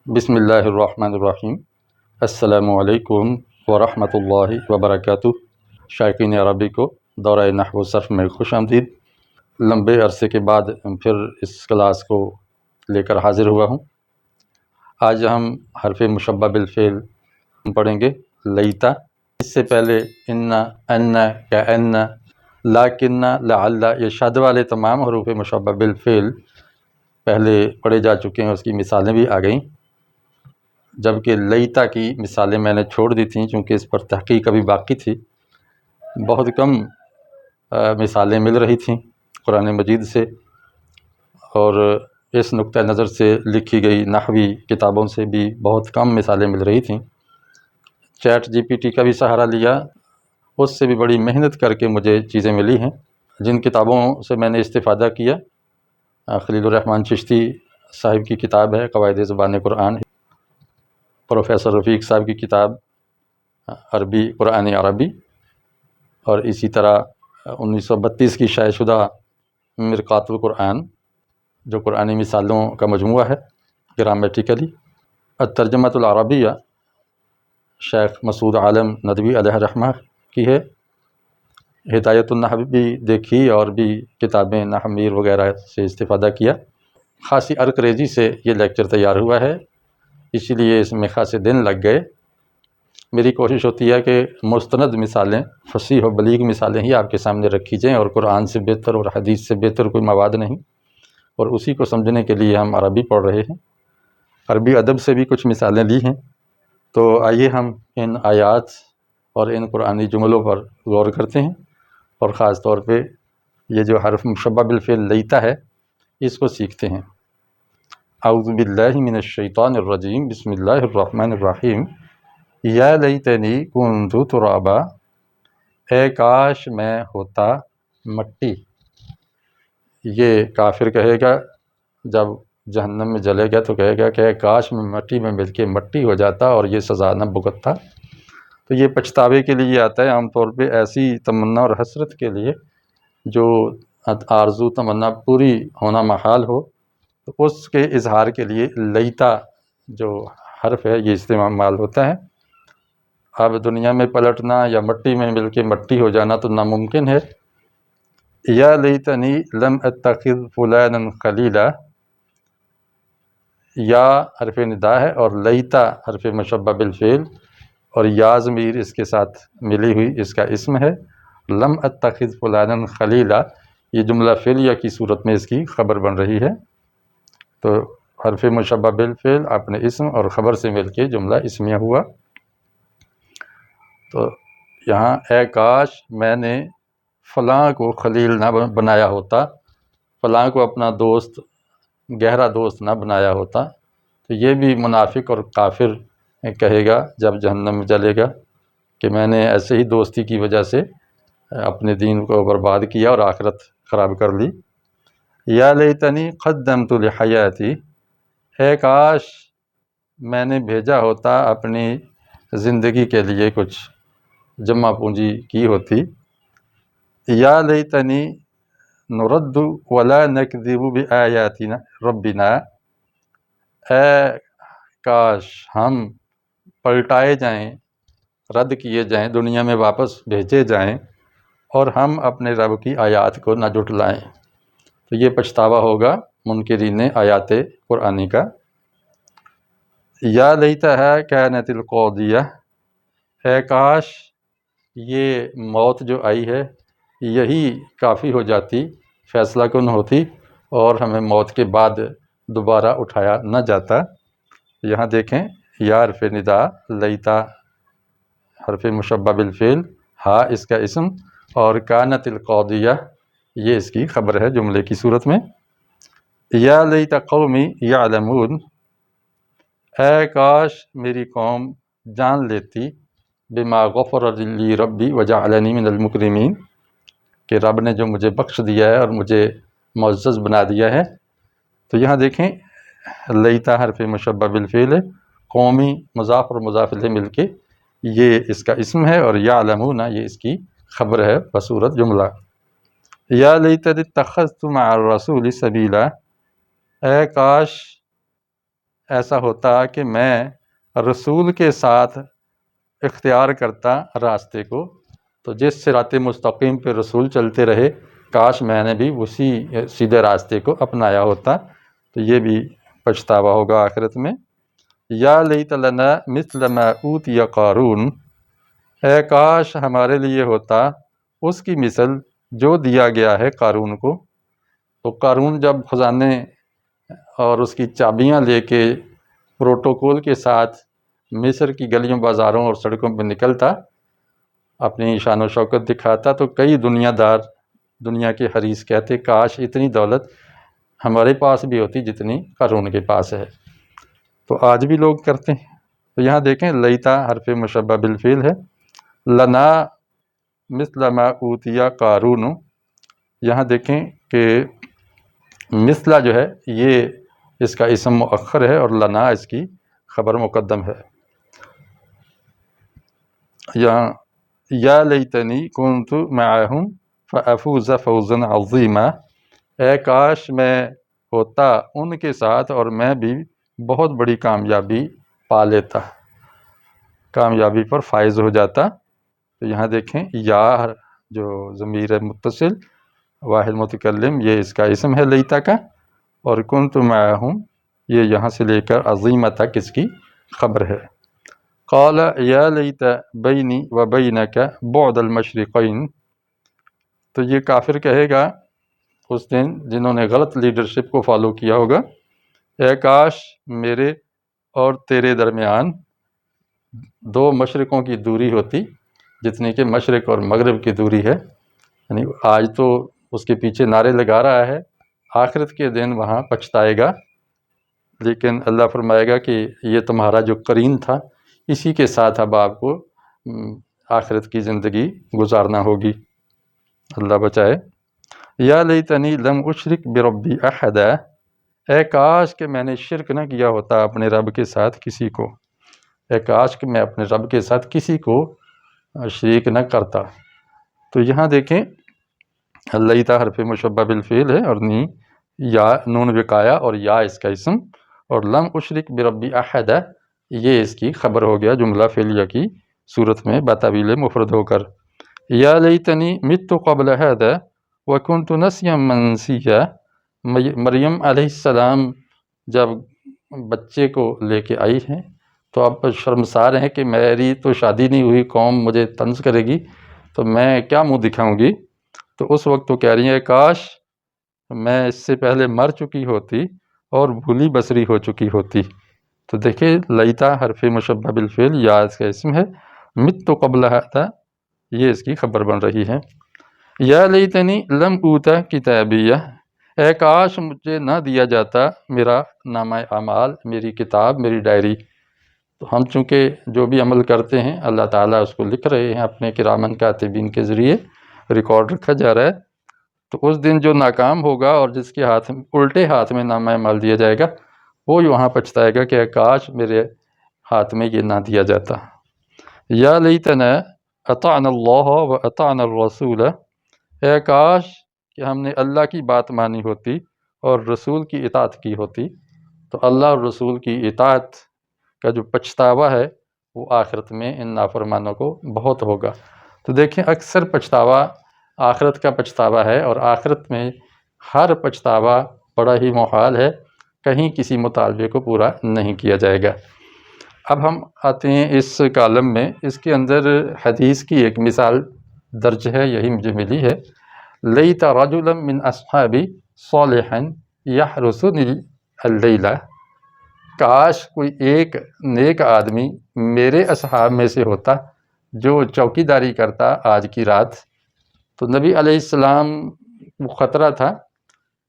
بسم اللہ الرحمن الرحیم۔ السلام علیکم ورحمۃ اللہ وبرکاتہ۔ شائقین عربی کو دورہ نحو و صرف میں خوش آمدید۔ لمبے عرصے کے بعد پھر اس کلاس کو لے کر حاضر ہوا ہوں۔ آج ہم حرف مشبہ بالفعل پڑھیں گے، لیتا۔ اس سے پہلے ان، کأن، لکن، لعل، یہ شد والے تمام حروف مشبہ بالفعل پہلے پڑھے جا چکے ہیں، اس کی مثالیں بھی آ گئیں، جبکہ لیتا کی مثالیں میں نے چھوڑ دی تھیں چونکہ اس پر تحقیق ابھی باقی تھی۔ بہت کم مثالیں مل رہی تھیں قرآن مجید سے، اور اس نقطہ نظر سے لکھی گئی نحوی کتابوں سے بھی بہت کم مثالیں مل رہی تھیں۔ چیٹ جی پی ٹی کا بھی سہارا لیا، اس سے بھی بڑی محنت کر کے مجھے چیزیں ملی ہیں۔ جن کتابوں سے میں نے استفادہ کیا، خلیل الرحمن چشتی صاحب کی کتاب ہے قواعد زبان قرآن، پروفیسر رفیق صاحب کی کتاب عربی قرآن عربی، اور اسی طرح 1932 کی شائع شدہ مرقات القرآن جو قرآنی مثالوں کا مجموعہ ہے گرامیٹیکلی۔ الترجمۃ العربیہ شیخ مسعود عالم ندوی علیہ رحمہ کی ہے۔ ہدایت النحو بھی دیکھی اور بھی کتابیں نحو میر وغیرہ سے استفادہ کیا۔ خاصی عرق ریزی سے یہ لیکچر تیار ہوا ہے، اسی لیے اس میں خاصے دن لگ گئے۔ میری کوشش ہوتی ہے کہ مستند مثالیں، فصیح و بلیغ مثالیں ہی آپ کے سامنے رکھی جائیں، اور قرآن سے بہتر اور حدیث سے بہتر کوئی مواد نہیں، اور اسی کو سمجھنے کے لیے ہم عربی پڑھ رہے ہیں۔ عربی ادب سے بھی کچھ مثالیں لی ہیں، تو آئیے ہم ان آیات اور ان قرآنی جملوں پر غور کرتے ہیں، اور خاص طور پہ یہ جو حرف مشبہ بالفعل لیتا ہے اس کو سیکھتے ہیں۔ اعوذ باللہ من الشیطان الرجیم، بسم اللہ الرحمن الرحیم۔ یا لیتنی کنت ترابا، اے کاش میں ہوتا مٹی۔ یہ کافر کہے گا جب جہنم میں جلے گا تو کہے گا کہ اے کاش میں مٹی میں مل کے مٹی ہو جاتا اور یہ سزا نہ بھگتتا۔ تو یہ پچھتاوے کے لیے آتا ہے، عام طور پہ ایسی تمنا اور حسرت کے لیے جو آرزو تمنا پوری ہونا محال ہو، تو اس کے اظہار کے لیے لیتا جو حرف ہے یہ استعمال ہوتا ہے۔ اب دنیا میں پلٹنا یا مٹی میں مل کے مٹی ہو جانا تو ناممکن ہے۔ یا لیتنی لم اتخذ فلانا خلیلا، یا حرف ندا ہے اور لیتا حرف مشبہ بالفعل، اور یا ضمیر اس کے ساتھ ملی ہوئی اس کا اسم ہے۔ لم اتخذ فلانا خلیلا، یہ جملہ فعلیہ کی صورت میں اس کی خبر بن رہی ہے، تو حرف مشبہ بالفعل اپنے اسم اور خبر سے مل کے جملہ اسمیہ ہوا۔ تو یہاں اے کاش میں نے فلاں کو خلیل نہ بنایا ہوتا، فلاں کو اپنا دوست، گہرا دوست نہ بنایا ہوتا، تو یہ بھی منافق اور کافر کہے گا جب جہنم میں جلے گا کہ میں نے ایسے ہی دوستی کی وجہ سے اپنے دین کو برباد کیا اور آخرت خراب کر لی۔ یا لیتنی قدمت لحیاتی، اے کاش میں نے بھیجا ہوتا اپنی زندگی کے لیے کچھ جمع پونجی کی ہوتی۔ یا لیتنی نرد ولا نکذب بآیات ربنا، اے کاش ہم پلٹائے جائیں، رد کیے جائیں، دنیا میں واپس بھیجے جائیں اور ہم اپنے رب کی آیات کو نہ جھٹلائیں۔ تو یہ پچھتاوا ہوگا منکرین آیات قرآنی کا۔ یا لیتہا کانت القاضیہ، اے کاش یہ موت جو آئی ہے یہی کافی ہو جاتی، فیصلہ کن ہوتی، اور ہمیں موت کے بعد دوبارہ اٹھایا نہ جاتا۔ یہاں دیکھیں، یا حرف ندا، لیتا حرف مشبہ بالفعل، ہا اس کا اسم، اور کانت القاضیہ یہ اس کی خبر ہے جملے کی صورت میں۔ یا لیت قومی یعلمون، اے کاش میری قوم جان لیتی، بما غفر لی ربی وجعلنی من المکرمین، کہ رب نے جو مجھے بخش دیا ہے اور مجھے معزز بنا دیا ہے۔ تو یہاں دیکھیں لیتا حرف مشبہ بالفعل ہے، قومی مضاف اور مضاف الیہ مل کے یہ اس کا اسم ہے، اور یعلمون یہ اس کی خبر ہے بصورت جملہ۔ یا لیتنی اتخذت مع الرسول سبیلا، اے کاش ایسا ہوتا کہ میں رسول کے ساتھ اختیار کرتا راستے کو، تو جس صراط مستقیم پہ رسول چلتے رہے، کاش میں نے بھی اسی سیدھے راستے کو اپنایا ہوتا، تو یہ بھی پچھتاوا ہوگا آخرت میں۔ یا لیت لنا مثل ما اوتی قارون، اے کاش ہمارے لیے ہوتا اس کی مثل جو دیا گیا ہے قارون کو۔ تو قارون جب خزانے اور اس کی چابیاں لے کے پروٹوکول کے ساتھ مصر کی گلیوں بازاروں اور سڑکوں پہ نکلتا، اپنی شان و شوکت دکھاتا، تو کئی دنیا دار، دنیا کے حریص کہتے کاش اتنی دولت ہمارے پاس بھی ہوتی جتنی قارون کے پاس ہے۔ تو آج بھی لوگ کرتے ہیں۔ تو یہاں دیکھیں لیتا حرف مشبہ بالفعل ہے، لنا مثل ما اوتی قارون، یہاں دیکھیں کہ مثلا جو ہے یہ اس کا اسم مؤخر ہے اور لنا اس کی خبر مقدم ہے۔ یہاں یا لیتنی کنت معہم فافوز فوزا عظیما، اے کاش میں ہوتا ان کے ساتھ اور میں بھی بہت بڑی کامیابی پا لیتا، کامیابی پر فائز ہو جاتا۔ تو یہاں دیکھیں یا جو ضمیر متصل واحد متکلم، یہ اس کا اسم ہے لیتا کا، اور کنت معہم یہ یہاں سے لے کر عظیمہ تک اس کی خبر ہے۔ قال یا لیت بینی و بینک بعد المشرقین، تو یہ کافر کہے گا اس دن جنہوں نے غلط لیڈرشپ کو فالو کیا ہوگا، اے کاش میرے اور تیرے درمیان دو مشرقوں کی دوری ہوتی جتنی کہ مشرق اور مغرب کی دوری ہے۔ یعنی آج تو اس کے پیچھے نعرے لگا رہا ہے، آخرت کے دن وہاں پچھتائے گا، لیکن اللہ فرمائے گا کہ یہ تمہارا جو قرین تھا اسی کے ساتھ اب آپ کو آخرت کی زندگی گزارنا ہوگی، اللہ بچائے۔ یا لیتنی لم اشرک بربی احدا، اے کاش کہ میں نے شرک نہ کیا ہوتا اپنے رب کے ساتھ کسی کو، اے کاش کہ میں اپنے رب کے ساتھ کسی کو شریک نہ کرتا۔ تو یہاں دیکھیں لیتا حرف مشبہ بالفعل ہے اور یا نون وقایا اور یا اس کا اسم، اور لم اشرک بربی احدا یہ اس کی خبر ہو گیا جملہ فعلیہ کی صورت میں بطویل مفرد ہو کر۔ یا لیتنی مت قبل هذا وکنت نسیا منسیا، مریم علیہ السلام جب بچے کو لے کے آئی ہیں تو اب شرمسار ہیں کہ میری تو شادی نہیں ہوئی، قوم مجھے طنز کرے گی تو میں کیا منہ دکھاؤں گی۔ تو اس وقت تو کہہ رہی ہیں کاش میں اس سے پہلے مر چکی ہوتی اور بھولی بصری ہو چکی ہوتی۔ تو دیکھیں لیتا حرف مشبہ بالفعل یا اس کا اسم ہے، مت قبل هذا یہ اس کی خبر بن رہی ہے۔ یا لیتنی لم اوتا کتابیہ، اے کاش مجھے نہ دیا جاتا میرا نامہ اعمال، میری کتاب، میری ڈائری۔ تو ہم چونکہ جو بھی عمل کرتے ہیں اللہ تعالیٰ اس کو لکھ رہے ہیں اپنے کرامن کاتبین کے ذریعے، ریکارڈ رکھا جا رہا ہے، تو اس دن جو ناکام ہوگا اور جس کے ہاتھ میں الٹے ہاتھ میں نامہ اعمال دیا جائے گا وہ وہاں پچھتائے گا کہ کاش میرے ہاتھ میں یہ نہ دیا جاتا۔ یا لیتنا اطعنا اللہ و اطعنا الرسول، اے کاش کہ ہم نے اللہ کی بات مانی ہوتی اور رسول کی اطاعت کی ہوتی۔ تو اللہ اور رسول کی اطاعت کا جو پچھتاوا ہے وہ آخرت میں ان نافرمانوں کو بہت ہوگا۔ تو دیکھیں اکثر پچھتاوا آخرت کا پچھتاوا ہے، اور آخرت میں ہر پچھتاوا بڑا ہی محال ہے، کہیں کسی مطالبے کو پورا نہیں کیا جائے گا۔ اب ہم آتے ہیں اس کالم میں، اس کے اندر حدیث کی ایک مثال درج ہے، یہی مجھے ملی ہے، لیت رجلا من اصحابی صالحا یحرسنی اللیلہ، کاش کوئی ایک نیک آدمی میرے اصحاب میں سے ہوتا جو چوکی داری کرتا آج کی رات۔ تو نبی علیہ السلام کو خطرہ تھا،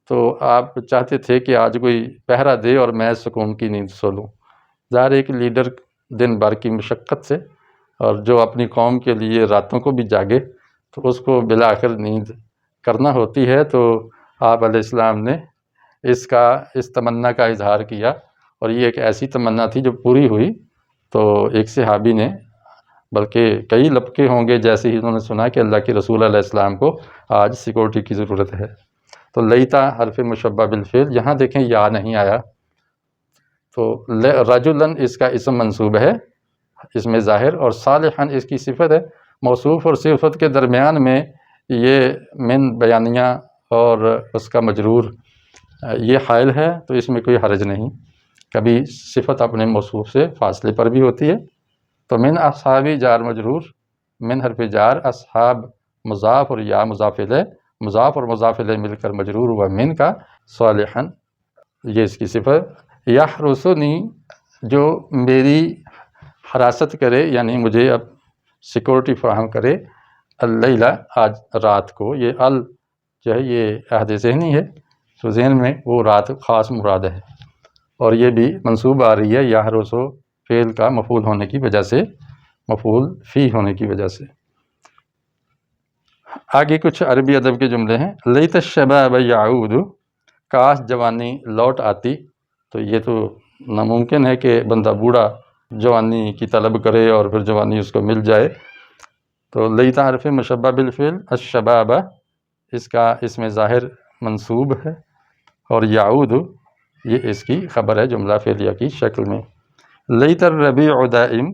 تو آپ چاہتے تھے کہ آج کوئی پہرا دے اور میں سکون کی نیند سو لوں۔ ظاہر ایک لیڈر دن بھر کی مشقت سے اور جو اپنی قوم کے لیے راتوں کو بھی جاگے تو اس کو بالآخر نیند کرنا ہوتی ہے، تو آپ علیہ السلام نے اس تمنا کا اظہار کیا، اور یہ ایک ایسی تمنا تھی جو پوری ہوئی۔ تو ایک صحابی نے، بلکہ کئی لبکے ہوں گے جیسے ہی انہوں نے سنا کہ اللہ کے رسول علیہ السلام کو آج سیکورٹی کی ضرورت ہے، تو لیتا حرف مشبہ بالفعل، یہاں دیکھیں یا نہیں آیا، تو رجلاً اس کا اسم منصوب ہے اس میں ظاہر، اور صالحاً اس کی صفت ہے۔ موصوف اور صفت کے درمیان میں یہ من بیانیہ اور اس کا مجرور یہ حائل ہے، تو اس میں کوئی حرج نہیں۔ کبھی صفت اپنے موصوف سے فاصلے پر بھی ہوتی ہے، تو من اصحابی جار مجرور، من حرف جار، اصحاب مضاف اور یا مضاف الیہ، مضاف اور مضاف الیہ مل کر مجرور ہوا من کا، صالحاً یہ اس کی صفت۔ یحرسنی جو میری حراست کرے، یعنی مجھے اب سیکورٹی فراہم کرے، اللیلہ آج رات کو، یہ ال جو ہے یہ عہد ذہنی ہے، تو ذہن میں وہ رات خاص مراد ہے، اور یہ بھی منصوب آ رہی ہے یحرسو فعل کا مفعول ہونے کی وجہ سے، مفعول فی ہونے کی وجہ سے۔ آگے کچھ عربی ادب کے جملے ہیں۔ لیت الشباب یعود، کاش جوانی لوٹ آتی، تو یہ تو ناممکن ہے کہ بندہ بوڑھا جوانی کی طلب کرے اور پھر جوانی اس کو مل جائے، تو لیت حرف مشبہ بالفعل، الشباب اس کا اسم ظاہر منصوب ہے، اور یعود یہ اس کی خبر ہے جملہ فعلیہ کی شکل میں۔ لیت الربیع دائم،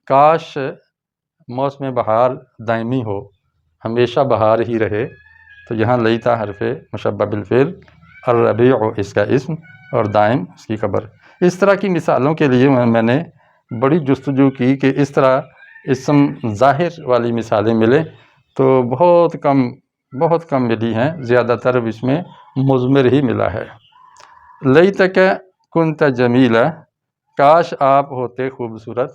کاش موسم بہار دائمی ہو، ہمیشہ بہار ہی رہے، تو یہاں لیتا حرف مشبہ بالفعل، الربیع اس کا اسم، اور دائم اس کی خبر۔ اس طرح کی مثالوں کے لیے میں نے بڑی جستجو کی کہ اس طرح اسم ظاہر والی مثالیں ملیں، تو بہت کم ملی ہیں، زیادہ تر اس میں مضمر ہی ملا ہے۔ لیتک کنت جمیلا، کاش آپ ہوتے خوبصورت،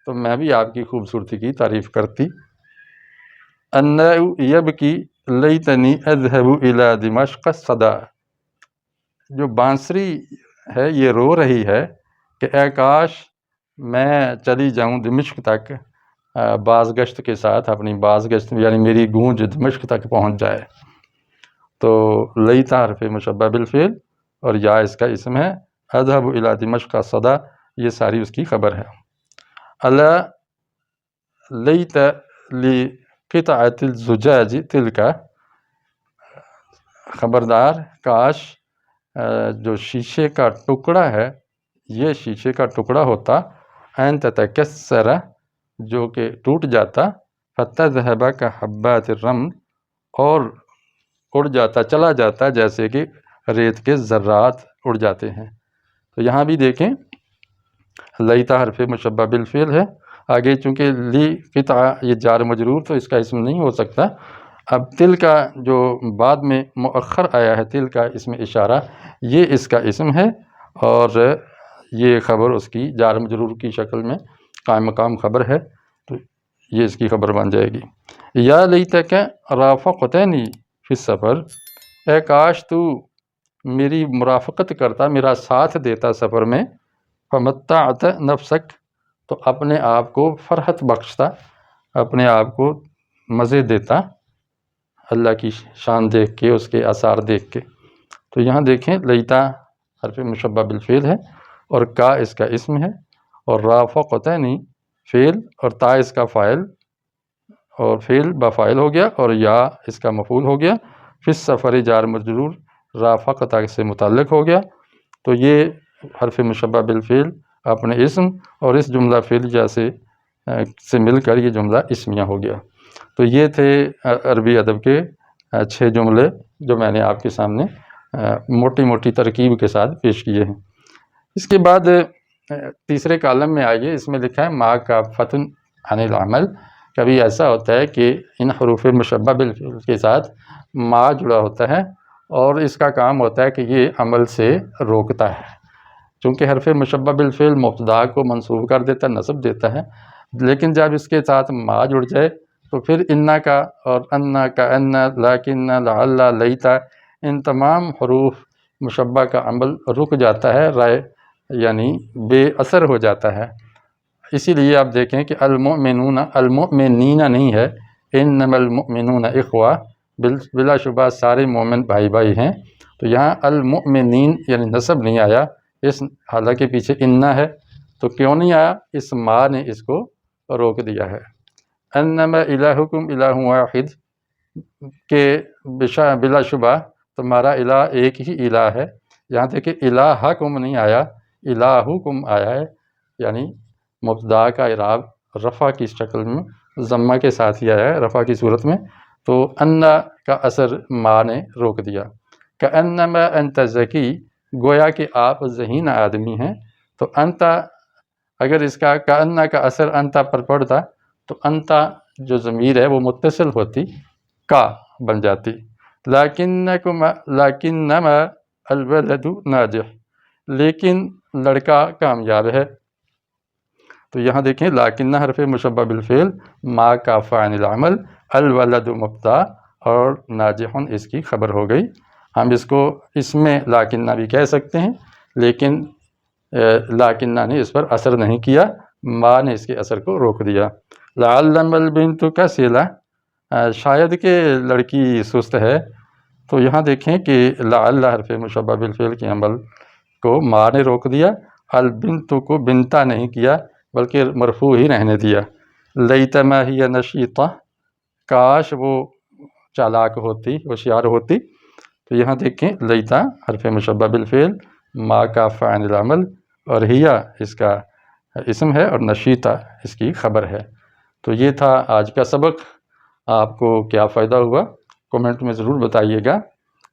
تو میں بھی آپ کی خوبصورتی کی تعریف کرتی۔ الناء یبکی لیتنی اذهب الی دمشق صدا، جو بانسری ہے یہ رو رہی ہے کہ اے کاش میں چلی جاؤں دمشق تک بازگشت کے ساتھ، اپنی بازگشت یعنی میری گونج دمشق تک پہنچ جائے، تو لیتا حرف مشبہ بالفعل اور یا اس کا اسم ہے، اذهب الی دمشق صدا یہ ساری اس کی خبر ہے۔ الا لیت لقطعۃ الزجاج تلک، خبردار کاش جو شیشے کا ٹکڑا ہے یہ شیشے کا ٹکڑا ہوتا، ان تتکسر جو کہ ٹوٹ جاتا، فتذهب كحبات الرمل اور اڑ جاتا، چلا جاتا جیسے کہ ریت کے ذرات اڑ جاتے ہیں۔ تو یہاں بھی دیکھیں لیتا حرف مشبہ بالفعل ہے، آگے چونکہ لی قطعہ یہ جار مجرور تو اس کا اسم نہیں ہو سکتا، اب تل کا جو بعد میں مؤخر آیا ہے تل کا اسم اشارہ یہ اس کا اسم ہے، اور یہ خبر اس کی جار مجرور کی شکل میں قائم مقام خبر ہے، تو یہ اس کی خبر بن جائے گی۔ یا لیتک رافقتنی فی السفر، اے کاش تو میری مرافقت کرتا، میرا ساتھ دیتا سفر میں، فمتعت نفسک تو اپنے آپ کو فرحت بخشتا، اپنے آپ کو مزے دیتا اللہ کی شان دیکھ کے، اس کے آثار دیکھ کے۔ تو یہاں دیکھیں لیتا حرف مشبہ بالفعل ہے اور کا اس کا اسم ہے، اور رافقتنی فعل اور تا اس کا فاعل، اور فعل بفاعل ہو گیا، اور یا اس کا مفعول ہو گیا، فی السفر جار مجرور رافقتا سے متعلق ہو گیا، تو یہ حرف مشبہ بالفعل اپنے اسم اور اس جملہ فعلیہ سے مل کر یہ جملہ اسمیہ ہو گیا۔ تو یہ تھے عربی ادب کے 6 جملے جو میں نے آپ کے سامنے موٹی موٹی ترکیب کے ساتھ پیش کیے ہیں۔ اس کے بعد تیسرے کالم میں آئیے، اس میں لکھا ہے ما کافتن عن العمل۔ کبھی ایسا ہوتا ہے کہ ان حروف مشبہ بالفعل کے ساتھ ما جڑا ہوتا ہے اور اس کا کام ہوتا ہے کہ یہ عمل سے روکتا ہے، چونکہ حرف مشبہ بالفعل مبتدا کو منصوب کر دیتا ہے، نصب دیتا ہے، لیکن جب اس کے ساتھ ما جڑ جائے تو پھر انا کا اور انا کا انا لیکن لعل لیتا ان تمام حروف مشبہ کا عمل رک جاتا ہے، رائے یعنی بے اثر ہو جاتا ہے۔ اسی لیے آپ دیکھیں کہ المؤمنون المؤمنین نہیں ہے، انما المؤمنون اخوہ، بلا شبہ سارے مومن بھائی بھائی ہیں، تو یہاں المؤمنین یعنی نصب نہیں آیا، اس حالانکہ پیچھے انا ہے، تو کیوں نہیں آیا؟ اس ما نے اس کو روک دیا ہے۔ انما الہکم الہ واحد، کہ بلا شبہ تمہارا الہ ایک ہی الہ ہے، یہاں دیکھیں الہکم نہیں آیا، الہکم آیا ہے، یعنی مبتدا کا اعراب رفع کی شکل میں ضمہ کے ساتھ ہی آیا ہے، رفع کی صورت میں، تو ان کا اثر ما نے روک دیا۔ کأنما انت ذکی، گویا کہ آپ ذہین آدمی ہیں، تو انت اگر اس کا کأن کا اثر انت پر پڑتا تو انت جو ضمیر ہے وہ متصل ہوتی، کا بن جاتی۔ لیکنما الولد ناجح، لیکن لڑکا کامیاب ہے۔ تو یہاں دیکھیں لیکن حرف مشبہ بالفعل، ما کا فاعل العمل، الولد مبتدا اور ناجح اس کی خبر ہو گئی۔ ہم اس کو اس میں لیکنہ بھی کہہ سکتے ہیں، لیکن لیکنہ نے اس پر اثر نہیں کیا، ما نے اس کے اثر کو روک دیا۔ لعلم البنت کسلہ، شاید کہ لڑکی سست ہے۔ تو یہاں دیکھیں کہ لعل حرف مشبہ بالفعل کے عمل کو ما نے روک دیا، البنت کو بنتا نہیں کیا بلکہ مرفوع ہی رہنے دیا۔ لیت ما ہی نشیطہ، کاش وہ چالاک ہوتی، ہوشیار ہوتی۔ تو یہاں دیکھیں لیتا حرف مشبہ بالفعل، ما کا فاعل العمل اور ہیا اس کا اسم ہے اور نشیطہ اس کی خبر ہے۔ تو یہ تھا آج کا سبق۔ آپ کو کیا فائدہ ہوا کومنٹ میں ضرور بتائیے گا،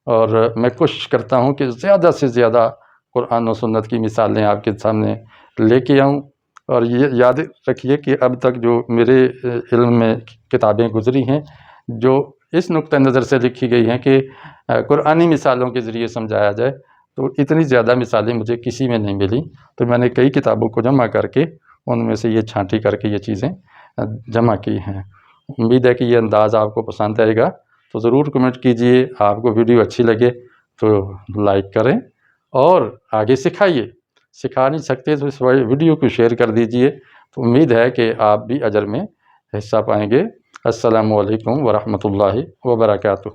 اور میں کوشش کرتا ہوں کہ زیادہ سے زیادہ قرآن و سنت کی مثالیں آپ کے سامنے لے کے آؤں۔ اور یہ یاد رکھیے کہ اب تک جو میرے علم میں کتابیں گزری ہیں جو اس نقطہ نظر سے لکھی گئی ہیں کہ قرآنی مثالوں کے ذریعے سمجھایا جائے، تو اتنی زیادہ مثالیں مجھے کسی میں نہیں ملی۔ تو میں نے کئی کتابوں کو جمع کر کے ان میں سے یہ چھانٹی کر کے یہ چیزیں جمع کی ہیں۔ امید ہے کہ یہ انداز آپ کو پسند آئے گا، تو ضرور کمنٹ کیجئے۔ آپ کو ویڈیو اچھی لگے تو لائک کریں اور آگے سکھائیے، سکھا نہیں سکتے تو اس ویڈیو کو شیئر کر دیجئے۔ تو امید ہے کہ آپ بھی اجر میں حصہ پائیں گے۔ السلام علیکم ورحمۃ اللہ وبرکاتہ۔